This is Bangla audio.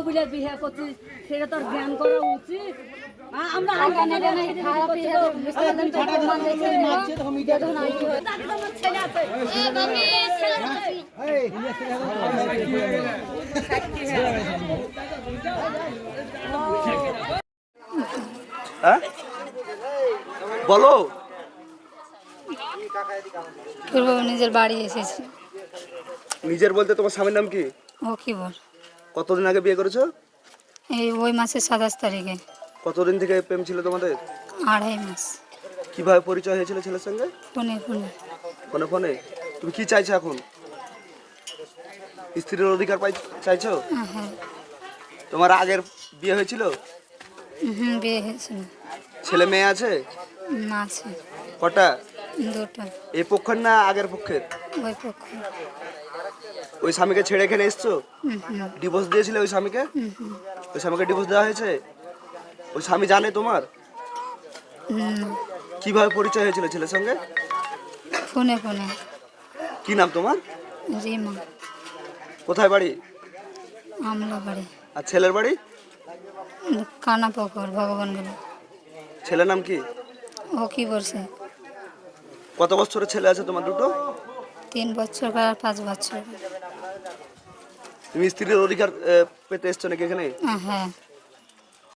বলে বিয়ে করছিস সেটা তোর জ্ঞান করা উচিত। আমরা ছেলে আছে হ্যাঁ বলো। নিজের বাড়ি এসেছি। নিজের বলতে তোমার স্বামীর নাম কি? ও কি বল, কতদিন আগে বিয়ে করেছো? এই ওই মাসের 27 তারিখে। কতদিন থেকে প্রেম ছিল তোমাদের? 2.5 মাস। কিভাবে পরিচয় হয়েছিল ছেলের সঙ্গে? ফোনে ফোনে। ফোনে ফোনে। তুমি কি চাইছো এখন? স্ত্রীর অধিকার চাইছো? হ্যাঁ। তোমার আগের বিয়ে হয়েছিল? বিয়ে হয়েছিল। ছেলে মেয়ে আছে? না, আছে। কটা? 2টা। এই পক্ষের না আগের পক্ষের? ওই পক্ষ। ওই স্বামীকে ছেড়ে এখানে এসছো? ডিভোর্স দিয়েছিলে ওই স্বামীকে? ওই স্বামীকে ডিভোর্স দেওয়া হয়েছে? ওই স্বামী জানে তোমার? কিভাবে পরিচয় হয়েছিল ছেলের সঙ্গে? ফোনে ফোনে। কি নাম তোমার? রিমা। কোথায় বাড়ি? আমলা বাড়ি। আর ছেলের বাড়ি? কানা পুকুর, ভগবানগুলো। ছেলের নাম কি? ও কি বলছে? কত বছরের ছেলে আছে তোমার দুটো? 3 বছর আর 5 বছর। তুমি স্ত্রীর অধিকার পেতে এসছো নাকি এখানে? হ্যাঁ।